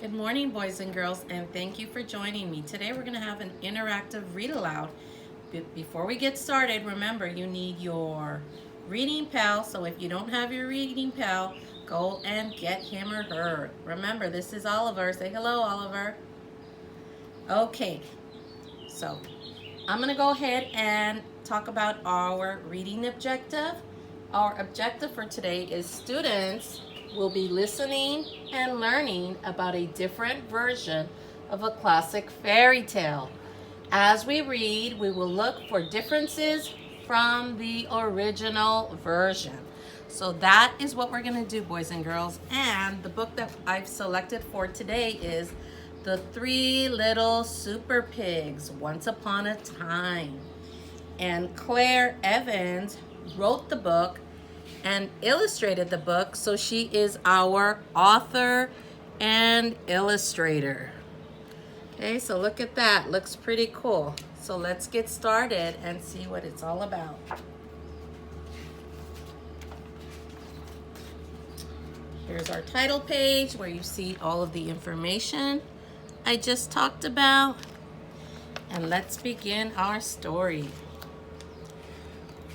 Good morning, boys and girls, and thank you for joining me. Today we're going to have an interactive read aloud. Before we get started, remember you need your reading pal. So if you don't have your reading pal, go and get him or her. Remember, this is Oliver. Say hello, Oliver. Okay, so I'm going to go ahead and talk about our reading objective. Our objective for today is students will be listening and learning about a different version of a classic fairy tale. As we read, we will look for differences from the original version. So that is what we're going to do, boys and girls. And the book that I've selected for today is The Three Little Super Pigs, Once Upon a Time. And Claire Evans wrote the book and illustrated the book, so she is our author and illustrator. Okay, so look at that. Looks pretty cool. So let's get started and see what it's all about. Here's our title page where you see all of the information I just talked about. And let's begin our story.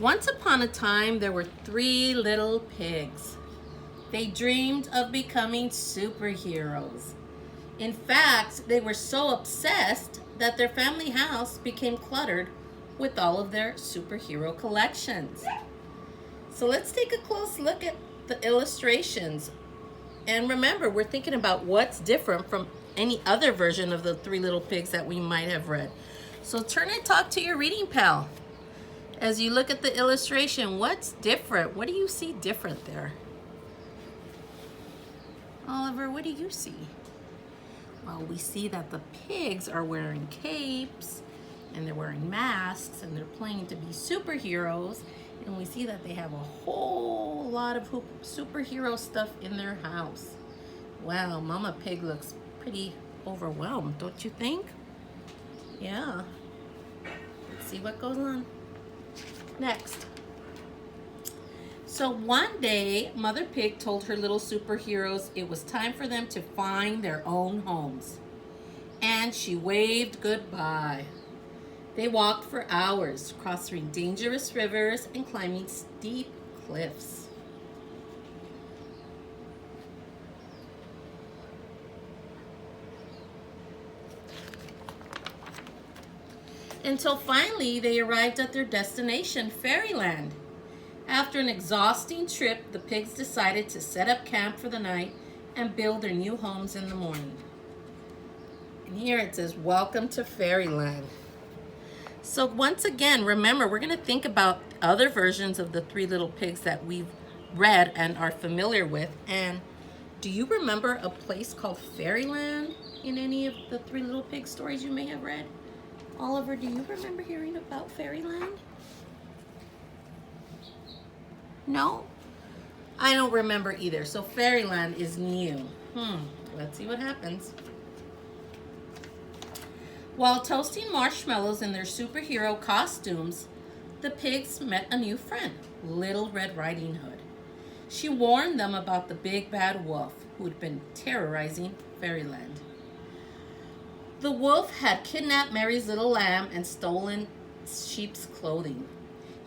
Once upon a time, there were three little pigs. They dreamed of becoming superheroes. In fact, they were so obsessed that their family house became cluttered with all of their superhero collections. So let's take a close look at the illustrations. And remember, we're thinking about what's different from any other version of the Three Little Pigs that we might have read. So turn and talk to your reading pal. As you look at the illustration, what's different? What do you see different there? Oliver, what do you see? Well, we see that the pigs are wearing capes and they're wearing masks and they're playing to be superheroes. And we see that they have a whole lot of superhero stuff in their house. Wow, Mama Pig looks pretty overwhelmed, don't you think? Yeah. Let's see what goes on. Next. So one day, Mother Pig told her little superheroes it was time for them to find their own homes. And she waved goodbye. They walked for hours, crossing dangerous rivers and climbing steep cliffs. Until finally they arrived at their destination, Fairyland. After an exhausting trip, the pigs decided to set up camp for the night and build their new homes in the morning. And here it says, "Welcome to Fairyland." So once again, remember, we're going to think about other versions of the Three Little Pigs that we've read and are familiar with. And do you remember a place called Fairyland in any of the Three Little Pigs stories you may have read? Oliver, do you remember hearing about Fairyland? No? I don't remember either. So Fairyland is new. Let's see what happens. While toasting marshmallows in their superhero costumes, the pigs met a new friend, Little Red Riding Hood. She warned them about the big bad wolf who had been terrorizing Fairyland. The wolf had kidnapped Mary's little lamb and stolen sheep's clothing.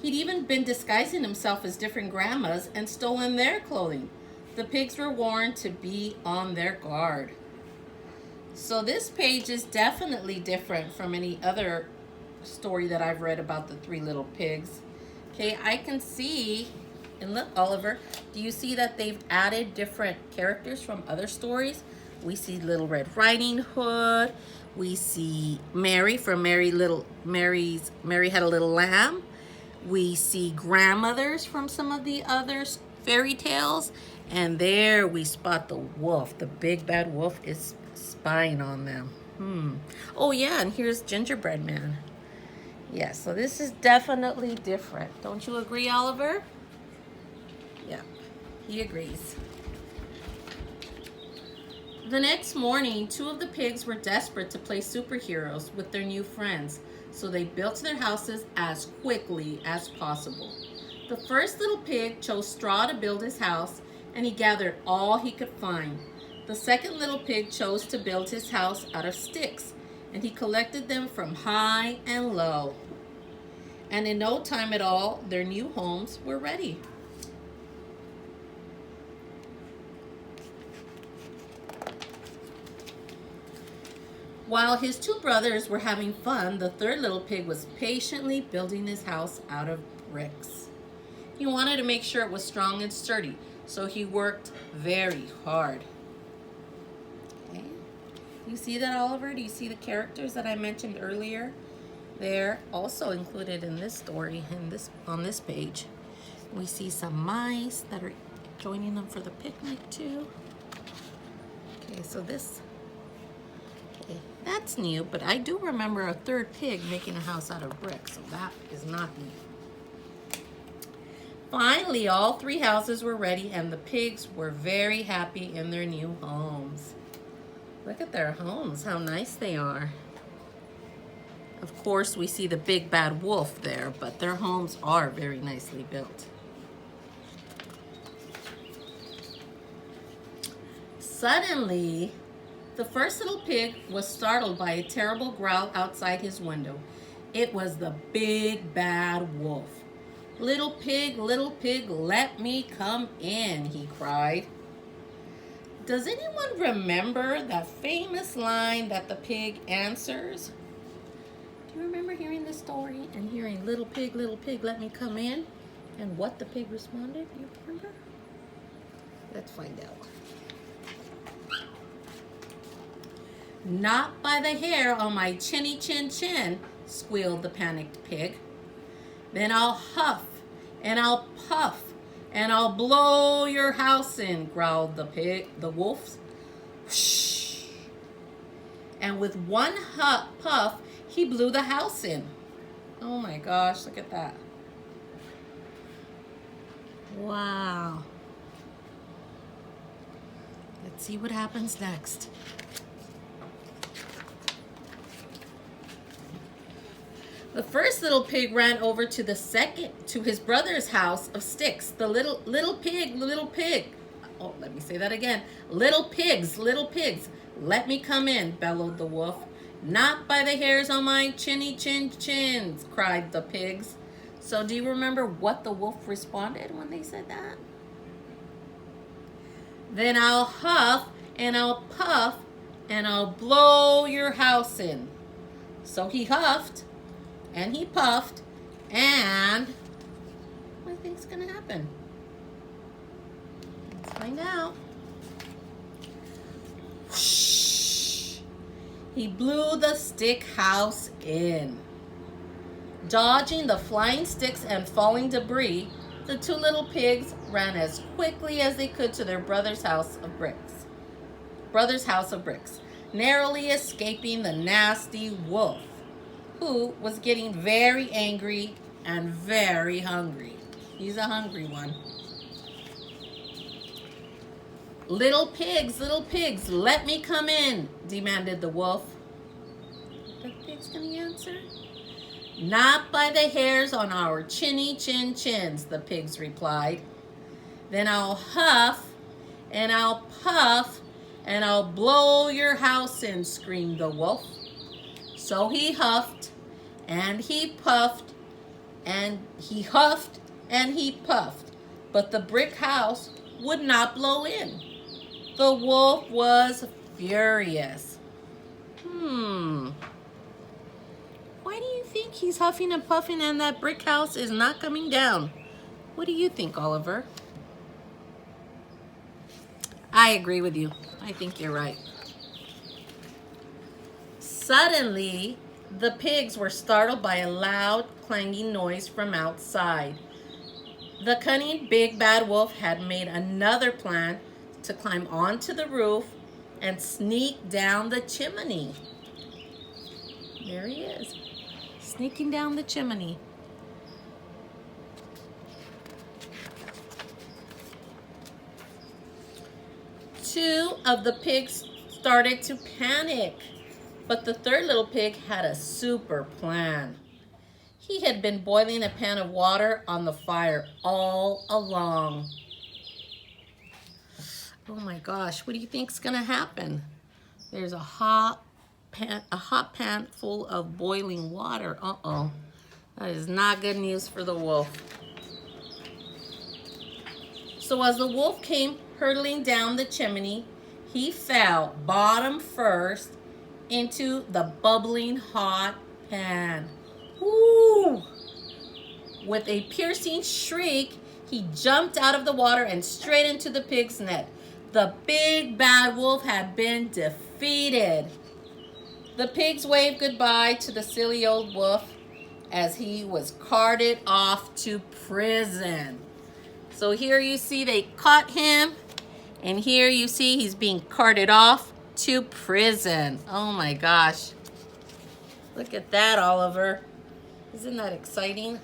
He'd even been disguising himself as different grandmas and stolen their clothing. The pigs were warned to be on their guard. So this page is definitely different from any other story that I've read about the Three Little Pigs. Okay, I can see, and look, Oliver, do you see that they've added different characters from other stories? We see Little Red Riding Hood. We see Mary from Mary Had a Little Lamb. We see grandmothers from some of the other fairy tales. And there we spot the wolf. The big bad wolf is spying on them. Oh yeah, and here's Gingerbread Man. Yeah, so this is definitely different. Don't you agree, Oliver? Yeah, he agrees. The next morning, two of the pigs were desperate to play superheroes with their new friends, so they built their houses as quickly as possible. The first little pig chose straw to build his house, and he gathered all he could find. The second little pig chose to build his house out of sticks, and he collected them from high and low. And in no time at all, their new homes were ready. While his two brothers were having fun, the third little pig was patiently building his house out of bricks. He wanted to make sure it was strong and sturdy, so he worked very hard. Okay. You see that, Oliver? Do you see the characters that I mentioned earlier? They're also included in this story on this page. We see some mice that are joining them for the picnic too. Okay, so that's new, but I do remember a third pig making a house out of bricks, so that is not new. Finally, all three houses were ready, and the pigs were very happy in their new homes. Look at their homes, how nice they are. Of course, we see the big bad wolf there, but their homes are very nicely built. Suddenly, the first little pig was startled by a terrible growl outside his window. It was the big bad wolf. Little pig, let me come in," he cried. Does anyone remember that famous line that the pig answers? Do you remember hearing this story and hearing little pig, let me come in? And what the pig responded? Do you remember? Let's find out. "Not by the hair on my chinny chin chin," squealed the panicked pig. "Then I'll huff and I'll puff and I'll blow your house in," growled the wolf. Whoosh. And with one puff, he blew the house in. Oh my gosh, look at that. Wow. Let's see what happens next. The first little pig ran over to his brother's house of sticks. The little pig. Oh, let me say that again. Little pigs, let me come in," bellowed the wolf. "Not by the hairs on my chinny chin chins," cried the pigs. So do you remember what the wolf responded when they said that? "Then I'll huff and I'll puff and I'll blow your house in." So he huffed and he puffed, and what do you think's gonna happen? Let's find out. Whoosh! He blew the stick house in. Dodging the flying sticks and falling debris, the two little pigs ran as quickly as they could to their brother's house of bricks, narrowly escaping the nasty wolf, who was getting very angry and very hungry. He's a hungry one. Little pigs, let me come in," demanded the wolf. What the pig's gonna answer? "Not by the hairs on our chinny chin chins," the pigs replied. "Then I'll huff and I'll puff and I'll blow your house in," screamed the wolf. So he huffed and he puffed and he huffed and he puffed, but the brick house would not blow in. The wolf was furious. Why do you think he's huffing and puffing and that brick house is not coming down? What do you think, Oliver? I agree with you. I think you're right. Suddenly, the pigs were startled by a loud clanging noise from outside. The cunning big bad wolf had made another plan to climb onto the roof and sneak down the chimney. There he is, sneaking down the chimney. Two of the pigs started to panic, but the third little pig had a super plan. He had been boiling a pan of water on the fire all along. Oh my gosh, what do you think's gonna happen? There's a hot pan full of boiling water. Uh-oh. That is not good news for the wolf. So as the wolf came hurtling down the chimney, he fell bottom first into the bubbling hot pan. Woo! With a piercing shriek, he jumped out of the water and straight into the pig's net. The big bad wolf had been defeated. The pigs waved goodbye to the silly old wolf as he was carted off to prison. So here you see they caught him, and here you see he's being carted off to prison. Oh my gosh. Look at that, Oliver. Isn't that exciting?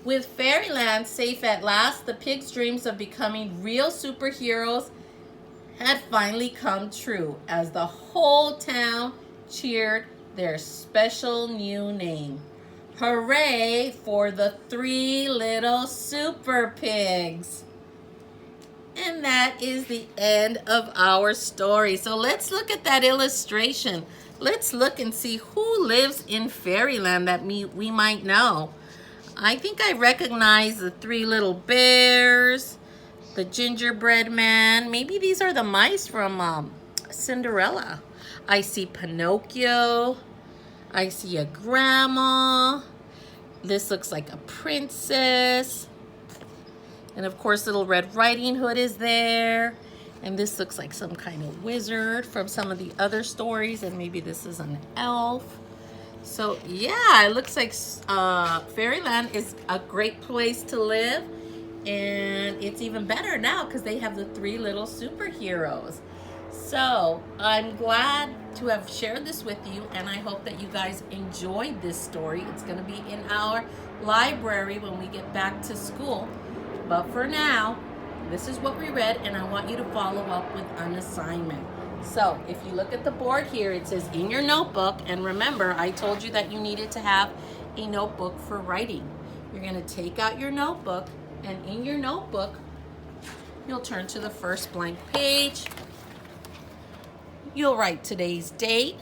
With Fairyland safe at last, the pigs' dreams of becoming real superheroes had finally come true as the whole town cheered their special new name. Hooray for the 3 little super pigs! And that is the end of our story. So let's look at that illustration. Let's look and see who lives in Fairyland that we might know. I think I recognize the 3 little bears, the gingerbread man. Maybe these are the mice from Cinderella. I see Pinocchio. I see a grandma. This looks like a princess. And of course, Little Red Riding Hood is there. And this looks like some kind of wizard from some of the other stories. And maybe this is an elf. So yeah, it looks like Fairyland is a great place to live. And it's even better now because they have the 3 little superheroes. So I'm glad to have shared this with you, and I hope that you guys enjoyed this story. It's going to be in our library when we get back to school. But for now, this is what we read, and I want you to follow up with an assignment. So if you look at the board here, it says in your notebook, and remember, I told you that you needed to have a notebook for writing. You're going to take out your notebook, and in your notebook, you'll turn to the first blank page. You'll write today's date,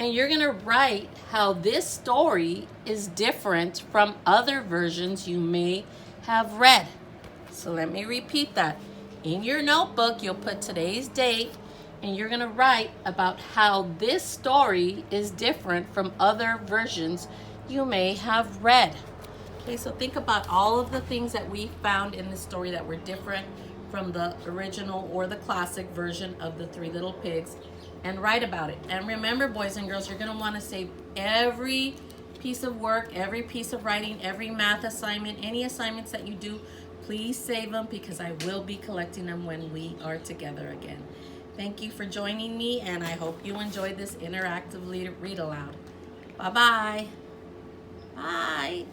and you're going to write how this story is different from other versions you may have read. So let me repeat that. In your notebook, you'll put today's date, and you're going to write about how this story is different from other versions you may have read. Okay, so think about all of the things that we found in the story that were different from the original or the classic version of the 3 Little Pigs, and write about it. And remember, boys and girls, you're going to want to save every piece of work, every piece of writing, every math assignment, any assignments that you do. Please save them because I will be collecting them when we are together again. Thank you for joining me, and I hope you enjoyed this interactive read aloud. Bye-bye. Bye.